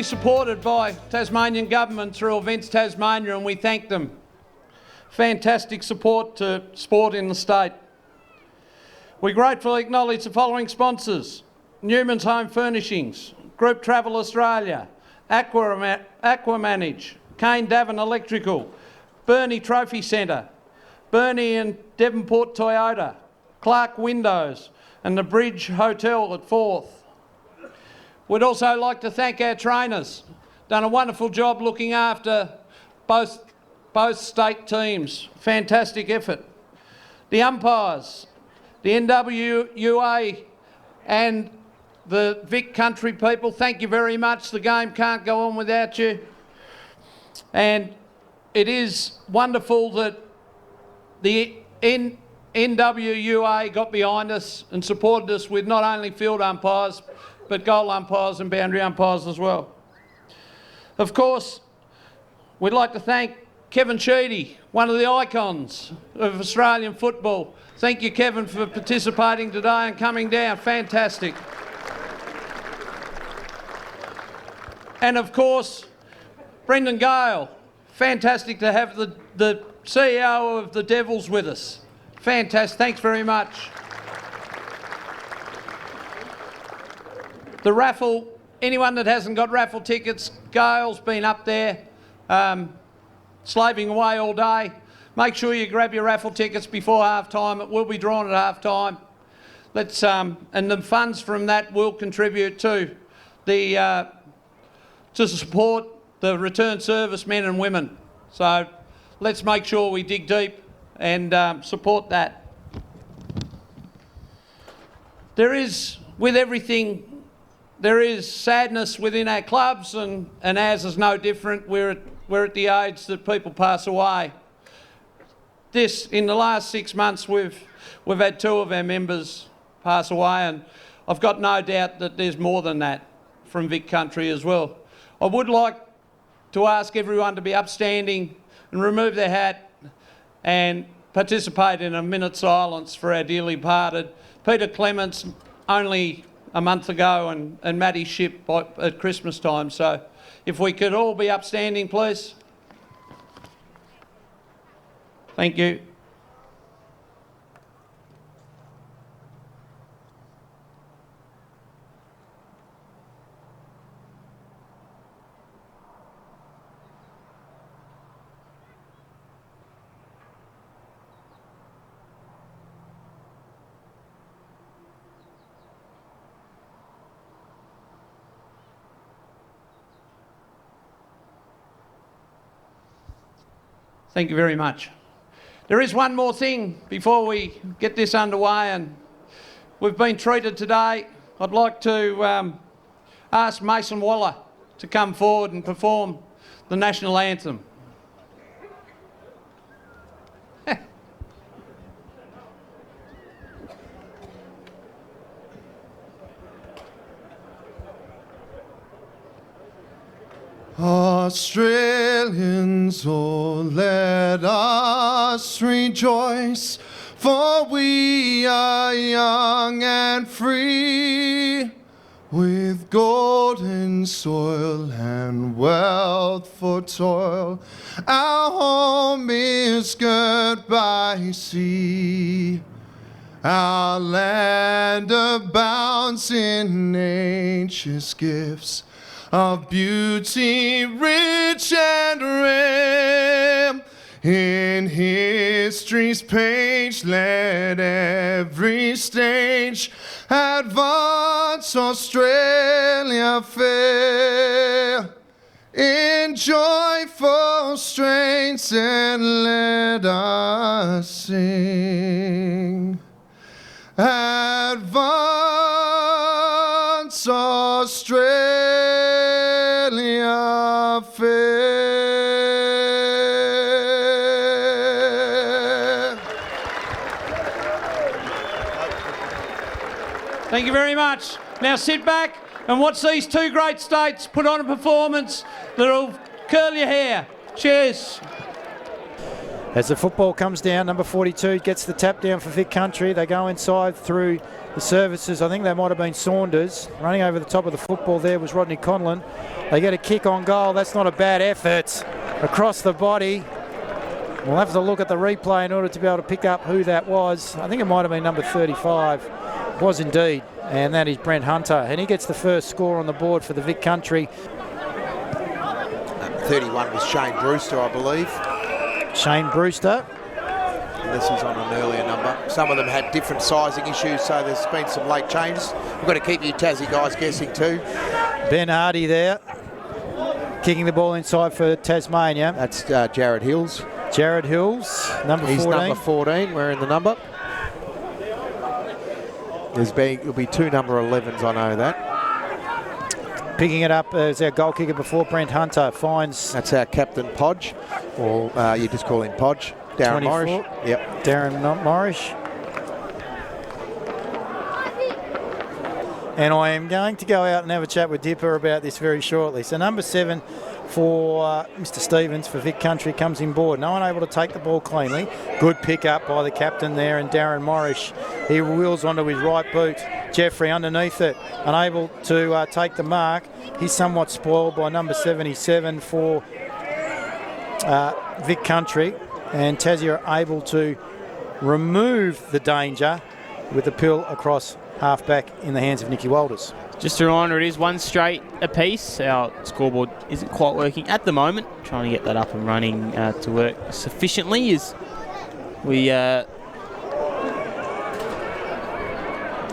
fully supported by Tasmanian Government through Events Tasmania, and we thank them. Fantastic support to sport in the state. We gratefully acknowledge the following sponsors: Newman's Home Furnishings, Group Travel Australia, Aquamanage, Kane Davin Electrical, Burnie Trophy Centre, Burnie and Devonport Toyota, Clark Windows and the Bridge Hotel at Forth. We'd also like to thank our trainers. Done a wonderful job looking after both state teams. Fantastic effort. The umpires, the NWUA and the Vic Country people, thank you very much. The game can't go on without you. And it is wonderful that the NWUA got behind us and supported us with not only field umpires, but goal umpires and boundary umpires as well. Of course, we'd like to thank Kevin Sheedy, one of the icons of Australian football. Thank you, Kevin, for participating today and coming down. Fantastic. And of course, Brendan Gale. Fantastic to have the CEO of the Devils with us. Fantastic. Thanks very much. The raffle, anyone that hasn't got raffle tickets, Gale's been up there slaving away all day. Make sure you grab your raffle tickets before half time. It will be drawn at half time. And the funds from that will contribute to to support the returned servicemen and women. So let's make sure we dig deep and support that. There is, with everything, there is sadness within our clubs, and ours is no different. We're at the age that people pass away. In the last 6 months, we've had 2 of our members pass away, and I've got no doubt that there's more than that from Vic Country as well. I would like to ask everyone to be upstanding and remove their hat and participate in a minute's silence for our dearly departed Peter Clements only a month ago, and Matty Ship at Christmas time. So if we could all be upstanding, please. Thank you. Thank you very much. There is one more thing before we get this underway, and we've been treated today. I'd like to ask Mason Waller to come forward and perform the national anthem. Australians, oh, let us rejoice, for we are young and free, with golden soil and wealth for toil. Our home is girt by sea. Our land abounds in nature's gifts, of beauty rich and rare. In history's page let every stage advance Australia fair. In joyful strains and let us sing. Advance Australia fair. Thank you very much. Now sit back and watch these 2 great states put on a performance that'll curl your hair. Cheers. As the football comes down, number 42 gets the tap down for Vic Country. They go inside through the services. I think they might have been Saunders. Running over the top of the football there was Rodney Conlon. They get a kick on goal. That's not a bad effort. Across the body. We'll have to look at the replay in order to be able to pick up who that was. I think it might have been number 35. It was indeed. And that is Brent Hunter. And he gets the first score on the board for the Vic Country. 31 was Shane Brewster, I believe. Shane Brewster. Unless he's on an earlier number. Some of them had different sizing issues, so there's been some late changes. We've got to keep you Tassie guys guessing too. Ben Hardy there. Kicking the ball inside for Tasmania. That's Jared Hills. Jared Hills, number 14. He's number 14, wearing the number. There'll be 2 number 11s, I know that. Picking it up as our goal kicker before, Brent Hunter finds... That's our captain, Podge, or you just call him Podge. Darren 24. Morris. Yep. Darren Morris. And I am going to go out and have a chat with Dipper about this very shortly. So number 7 for Mr. Stevens for Vic Country comes in board. No one able to take the ball cleanly. Good pick up by the captain there, and Darren Morris. He wheels onto his right boot. Jeffrey underneath it, unable to take the mark. He's somewhat spoiled by number 77 for Vic Country. And Tassie are able to remove the danger with the pill across half-back in the hands of Nicky Walters. Just a reminder, it is 1 straight apiece. Our scoreboard isn't quite working at the moment. Trying to get that up and running to work sufficiently as we...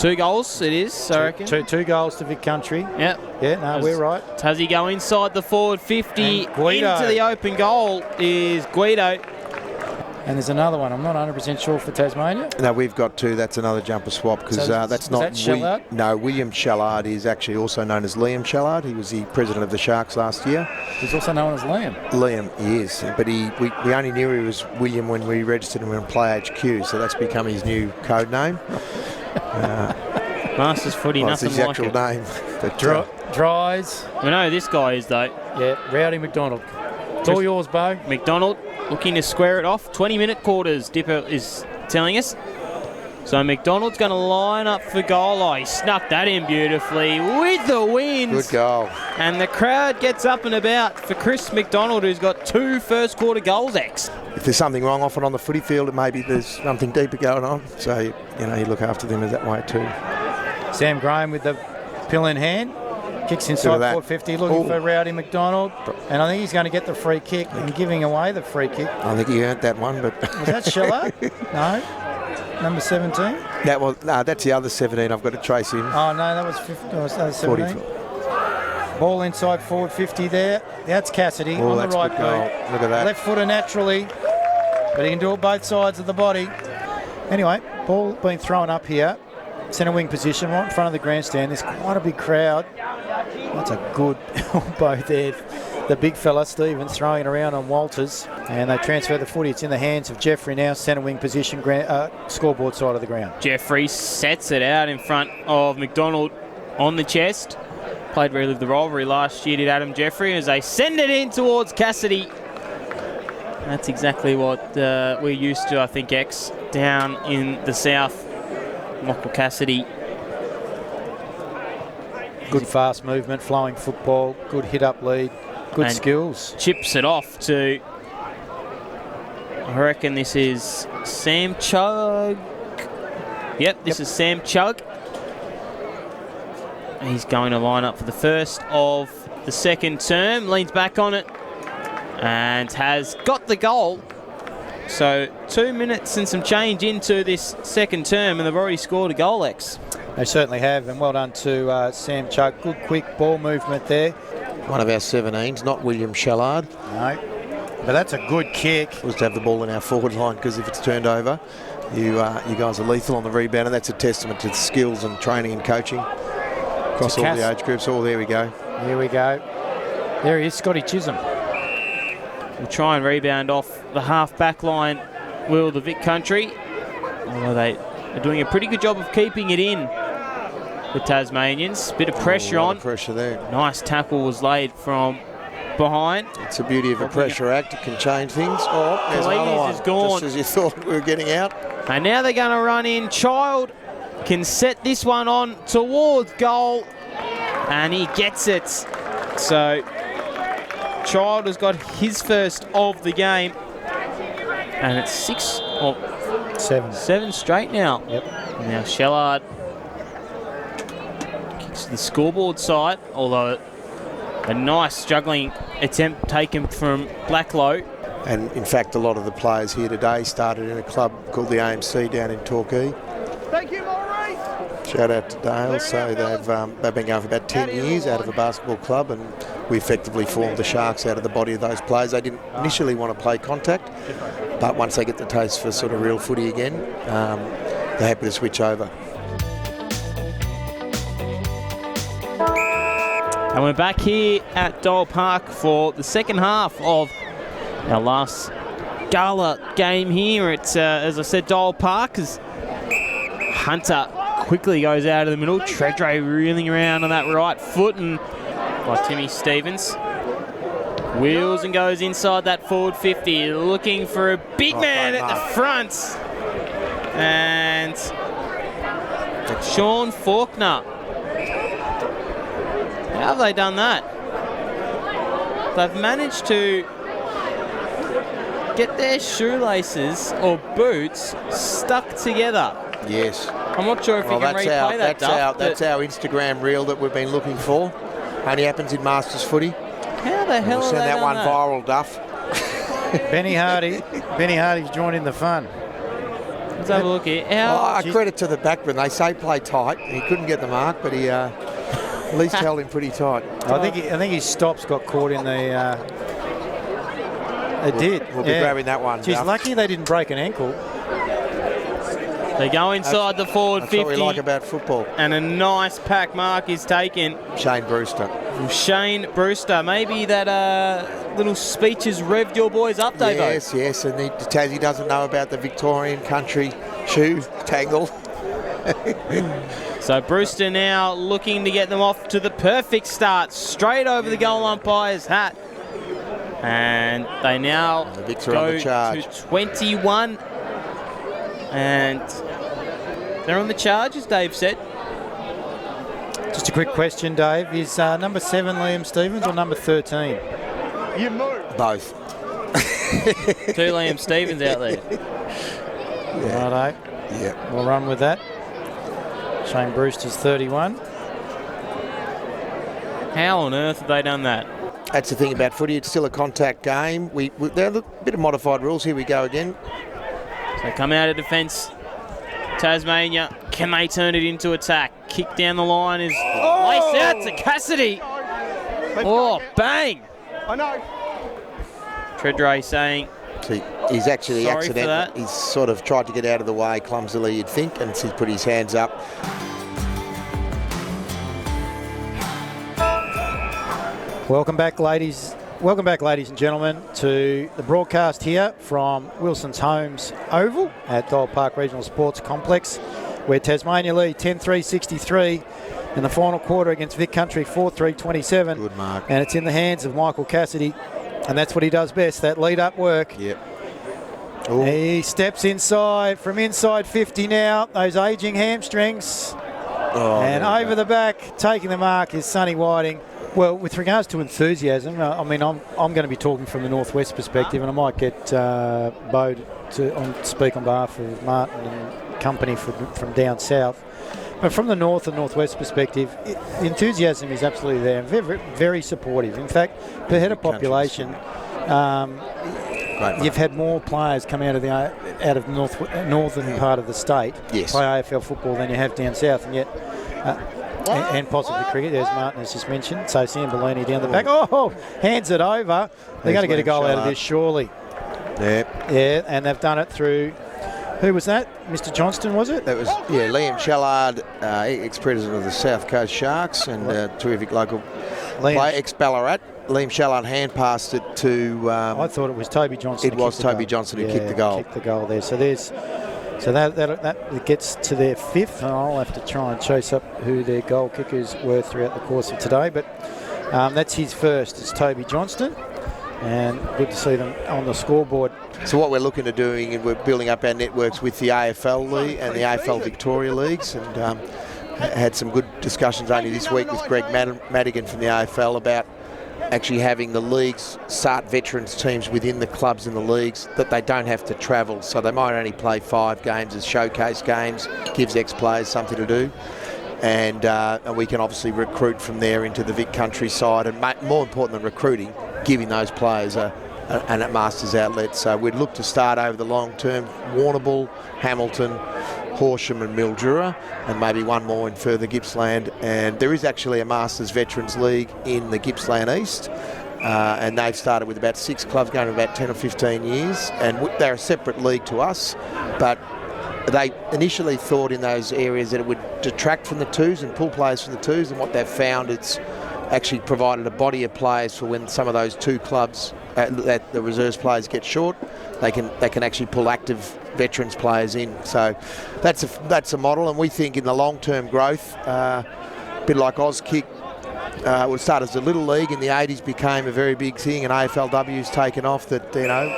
2 goals it is, I reckon. Two goals to Vic Country. Yep. Yeah, no, we're right. Tassie go inside the forward 50. And Guido. Into the open goal is Guido. And there's another one. I'm not 100% sure for Tasmania. No, we've got 2. That's another jumper swap because that's not... That Shellard? No, William Shellard is actually also known as Liam Shellard. He was the president of the Sharks last year. He's also known as Liam. Liam, he is. But we only knew he was William when we registered him on Play HQ, so that's become his new code name. Masters footy, nothing his like actual it. name. But, Dries. We know who this guy is, though. Yeah, Rowdy McDonald. It's all yours, Bo. McDonald looking to square it off. 20-minute quarters, Dipper is telling us. So McDonald's going to line up for goal. Oh, he snuck that in beautifully with the wind. Good goal. And the crowd gets up and about for Chris McDonald, who's got 2 first-quarter goals, X. If there's something wrong off and on the footy field, maybe there's something deeper going on. So, you look after them in that way too. Sam Graham with the pill in hand. Kicks inside 450, looking for Rowdy McDonald. And I think he's going to get the free kick and giving away the free kick. I think he earned that one, but... Was that Shellard? No. Number 17? That's the other 17. I've got to trace him. Oh, no, that was 50, that was 17. 44. Ball inside forward 50 there. That's Cassidy on the right boot. Look at that. Left footer naturally, but he can do it both sides of the body. Anyway, ball being thrown up here. Centre wing position, right in front of the grandstand. There's quite a big crowd. That's a good elbow there. The big fella, Stevens, throwing it around on Walters. And they transfer the footy. It's in the hands of Jeffrey now, centre wing position, scoreboard side of the ground. Jeffrey sets it out in front of McDonald on the chest. Played Relive the Rivalry last year, did Adam Jeffrey, as they send it in towards Cassidy. That's exactly what we're used to, I think, X, down in the south. Michael Cassidy. Good fast movement, flowing football, good hit-up lead, good and skills. Chips it off to, I reckon this is Sam Chug. Yep, this is Sam Chug. He's going to line up for the first of the second term. Leans back on it and has got the goal. So 2 minutes and some change into this second term, and they've already scored a goal, X. They certainly have, and well done to Sam Chug. Good quick ball movement there. One of our 17s, not William Shellard. No, but that's a good kick. Was to have the ball in our forward line, because if it's turned over, you guys are lethal on the rebound, and that's a testament to the skills and training and coaching across all the age groups. Oh, there we go. Here we go. There he is, Scotty Chisholm. Will try and rebound off the half-back line, will the Vic Country. Although they are doing a pretty good job of keeping it in, the Tasmanians. Bit of pressure on. Pressure there. Nice tackle was laid from behind. It's the beauty of a pressure act. It can change things. Oh, there's another one. Is gone. Just as you thought we were getting out. And now they're going to run in. Child can set this one on towards goal. And he gets it. So Child has got his first of the game. And it's 7 straight now. Yep. Now Shellard kicks to the scoreboard side, although a nice juggling attempt taken from Blacklow. And in fact, a lot of the players here today started in a club called the AMC down in Torquay. Thank you, Maurice. Shout out to Dale. So they've been going for about 10 years out of a basketball club, and we effectively formed the Sharks out of the body of those players. They didn't initially want to play contact, but once they get the taste for sort of real footy again, they're happy to switch over. And we're back here at Dole Park for the second half of our last gala game here. It's, as I said, Dole Park, as Hunter quickly goes out of the middle. Treadray reeling around on that right foot, and by Timmy Stevens. Wheels and goes inside that forward 50, looking for a big man at the front. And Sean Faulkner. How have they done that? They've managed to get their shoelaces or boots stuck together. Yes. I'm not sure if you can replay that, that's our Instagram reel that we've been looking for. Only happens in Masters footy. How the hell we'll are they send that one done viral, Duff. Benny Hardy's joining the fun. Let's have a look here. Credit to the backman. They say play tight. He couldn't get the mark, but he at least held him pretty tight. I think his stops got caught in the. It did. We'll be grabbing that one. She's lucky they didn't break an ankle. They go inside the forward 50. That's what we like about football. And a nice pack mark is taken. Shane Brewster. From Shane Brewster. Maybe that little speech has revved your boys up, Davo. Yes. And Tassie doesn't know about the Victorian country shoe tangle. So Brewster now looking to get them off to the perfect start. Straight over the goal umpire's hat. And they now go to 21. And they're on the charge, as Dave said. Just a quick question, Dave. Is number 7 Liam Stevens or number 13? You move. Both. 2 Liam Stevens out there. Yeah. Righto. Yeah. We'll run with that. Shane Brewster's 31. How on earth have they done that? That's the thing about footy. It's still a contact game. They're a bit of modified rules. Here we go again. So come out of defence. Tasmania, can they turn it into attack? Kick down the line is laced out to Cassidy. Oh, bang. I know. Treadray saying, See, he's actually sorry accidental. for that. He's sort of tried to get out of the way clumsily, you'd think, and he's put his hands up. Welcome back, ladies and gentlemen, to the broadcast here from Wilson's Homes Oval at Dole Park Regional Sports Complex, where Tasmania lead 10-3-63 in the final quarter against Vic Country 4-3-27. Good mark. And it's in the hands of Michael Cassidy, and that's what he does best, that lead-up work. Yep. Ooh. He steps inside, from inside 50 now, those ageing hamstrings. And over the back, taking the mark is Sonny Whiting. Well, with regards to enthusiasm, I mean, I'm going to be talking from the northwest perspective, and I might get Bo to speak on behalf of Martin and company from down south. But from the north and northwest perspective, the enthusiasm is absolutely there. Very, very supportive. In fact, per head of population, you've had more players come out of the northern part of the state play AFL football than you have down south, and yet. And possibly cricket. There's Martin, as just mentioned. So Sam Bellini down the back. Oh, hands it over. They're going to get a goal out of this, surely. Yep. Yeah, and they've done it through. Who was that? Mr. Johnston, was it? That was, Liam Shellard, ex-president of the South Coast Sharks and terrific local player, ex-Ballarat. Liam Shellard hand passed it to... I thought it was Toby Johnson. It was Toby Johnson who kicked the goal. Kicked the goal there. So there's... So that gets to their 5th, and I'll have to try and chase up who their goal kickers were throughout the course of today. But That's his first. It's Toby Johnston, and good to see them on the scoreboard. So what we're looking to doing, we're building up our networks with the AFL League and the AFL Victoria Leagues, and had some good discussions only this week with Greg Madigan from the AFL about actually having the leagues start veterans teams within the clubs and the leagues, that they don't have to travel. So they might only play 5 games as showcase games, gives ex-players something to do. And we can obviously recruit from there into the Vic Country side, and more important than recruiting, giving those players an Masters outlet. So we'd look to start over the long term, Warrnambool, Hamilton, Horsham and Mildura, and maybe one more in further Gippsland. And there is actually a Masters Veterans League in the Gippsland East, and they've started with about 6 clubs going about 10 or 15 years, and they're a separate league to us, but they initially thought in those areas that it would detract from the twos and pull players from the twos, and what they've found, it's actually provided a body of players for when some of those 2 clubs that the reserves players get short, they can actually pull active veterans players in. So that's a model, and we think in the long-term growth, a bit like Auskick, would start as a little league in the 80s, became a very big thing, and AFLW's taken off. That, you know,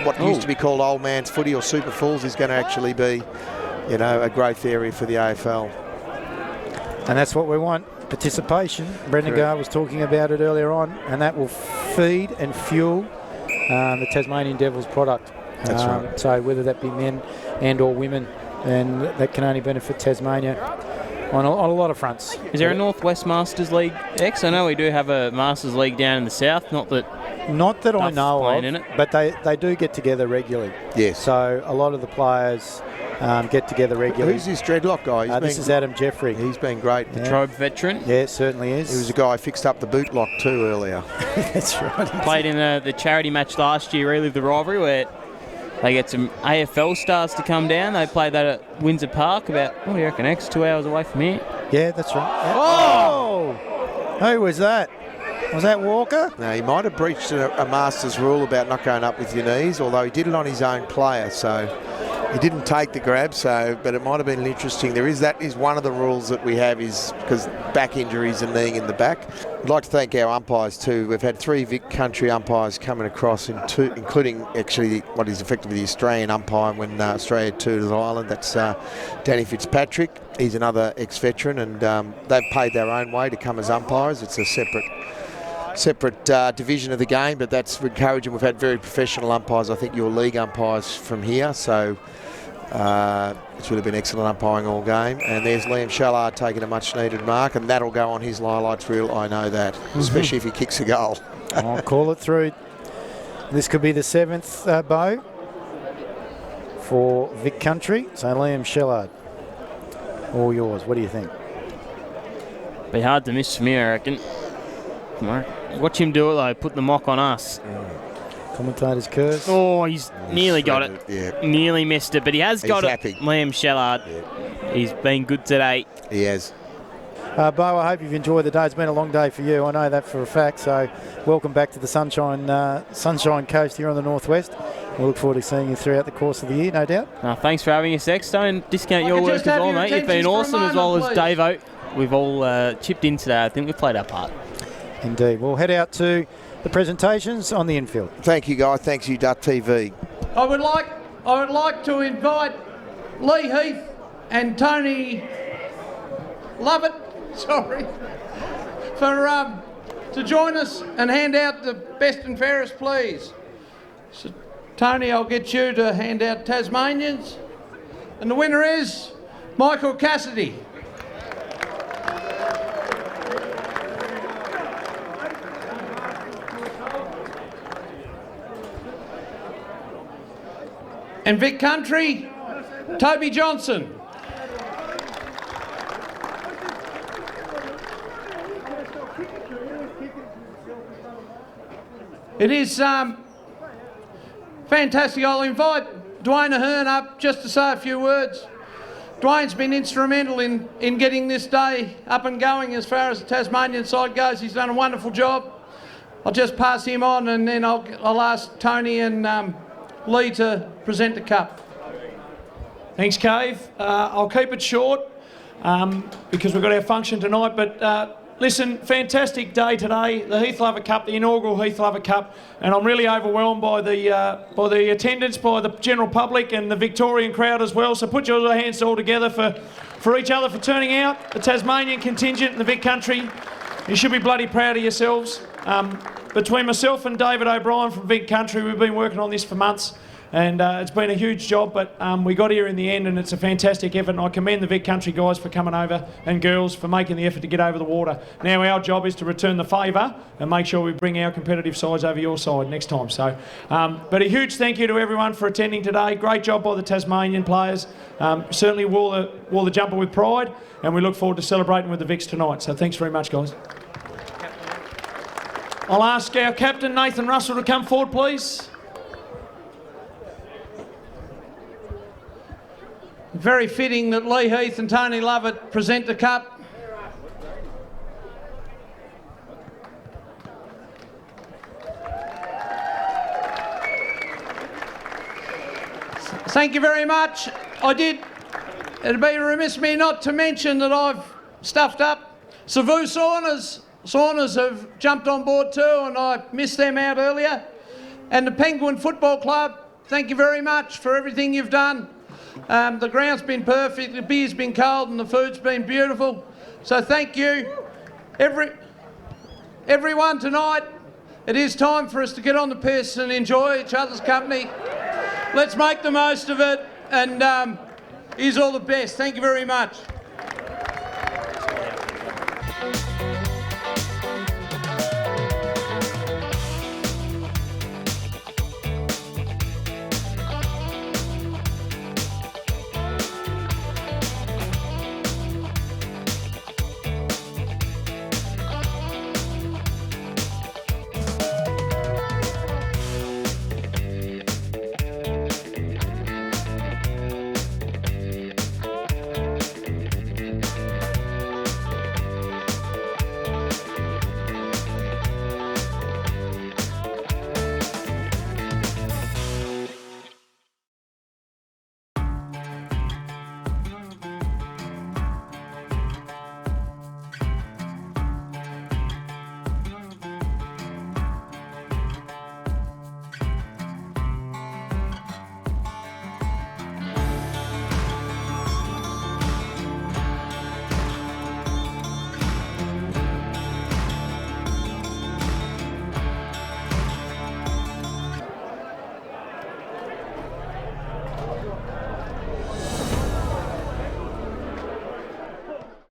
what used to be called old man's footy or super falls is going to actually be, you know, a growth area for the AFL. And that's what we want, participation. Brendan Garr was talking about it earlier on, and that will feed and fuel the Tasmanian Devils product. That's right. So whether that be men and or women, and that can only benefit Tasmania on a lot of fronts. Is there a Northwest Masters League X? I know we do have a Masters League down in the south, not that I know of, in it. but they do get together regularly. Yes. So a lot of the players get together regularly. Who's this dreadlock guy? This is Adam Jeffrey. He's been great. The Trobe veteran. Yeah, it certainly is. He was a guy who fixed up the boot lock too earlier. That's right. Played in the charity match last year, Relive the Rivalry, where they get some AFL stars to come down. They played that at Windsor Park, about, what do you reckon, 2 hours away from here. Yeah, that's right. Yeah. Oh! Who was that? Was that Walker? No, he might have breached a Masters rule about not going up with your knees, although he did it on his own player, so he didn't take the grab. But it might have been interesting. That is one of the rules that we have, is because back injuries and kneeing in the back. I'd like to thank our umpires too. We've had 3 Vic Country umpires coming across, including actually what is effectively the Australian umpire when Australia toured the island. That's Danny Fitzpatrick. He's another ex-veteran, and they've paid their own way to come as umpires. It's a separate division of the game, but that's encouraging. We've had very professional umpires. I think your league umpires from here, so it's really been excellent umpiring all game. And there's Liam Shallard taking a much needed mark, and that'll go on his highlights reel. I know that, especially if he kicks a goal. I'll call it through. This could be the 7th bow for Vic Country. So Liam Shallard, all yours. What do you think? Be hard to miss for me, I reckon. Watch him do it though, put the mock on us. Commentator's curse. Oh, he's nearly got it. Yeah. Nearly missed it, but he has got happy. it. Liam Shallard. Yeah. He's been good today. He has. Bo, I hope you've enjoyed the day. It's been a long day for you. I know that for a fact. So welcome back to the Sunshine Coast here on the Northwest. We'll look forward to seeing you throughout the course of the year, no doubt. Thanks for having us, X. Don't discount your work as well, mate. You've been awesome, as well as Davo. We've all chipped in today. I think we've played our part. Indeed. We'll head out to the presentations on the infield. Thank you, guys. Thanks, U.TV. I would like to invite Lee Heath and Tony Lovett, to join us and hand out the best and fairest, please. So, Tony, I'll get you to hand out Tasmanians. And the winner is Michael Cassidy. And Vic Country, Toby Johnson. It is fantastic. I'll invite Dwayne Ahern up just to say a few words. Dwayne's been instrumental in getting this day up and going as far as the Tasmanian side goes. He's done a wonderful job. I'll just pass him on, and then I'll ask Tony and Lee to present the cup. Thanks, Cave. I'll keep it short because we've got our function tonight, but Listen, fantastic day today, the Heath-Lovett Cup, the inaugural Heath-Lovett Cup, and I'm really overwhelmed by the attendance, by the general public and the Victorian crowd as well. So put your hands all together for each other for turning out. The Tasmanian contingent in the Vic Country, you should be bloody proud of yourselves. Between myself and David O'Brien from Vic Country, we've been working on this for months. And it's been a huge job, but we got here in the end, and it's a fantastic effort. And I commend the Vic Country guys for coming over, and girls for making the effort to get over the water. Now our job is to return the favour and make sure we bring our competitive sides over your side next time. So, but a huge thank you to everyone for attending today. Great job by the Tasmanian players. Certainly wore the jumper with pride, and we look forward to celebrating with the Vics tonight. So thanks very much, guys. I'll ask our captain, Nathan Russell, to come forward, please. Very fitting that Lee Heath and Tony Lovett present the cup. Thank you very much. It'd be remiss of me not to mention that I've stuffed up. Savu Saunders have jumped on board too, and I missed them out earlier. And the Penguin Football Club, thank you very much for everything you've done. The ground's been perfect, the beer's been cold and the food's been beautiful. So thank you. Everyone tonight, it is time for us to get on the piss and enjoy each other's company. Let's make the most of it, and here's all the best. Thank you very much.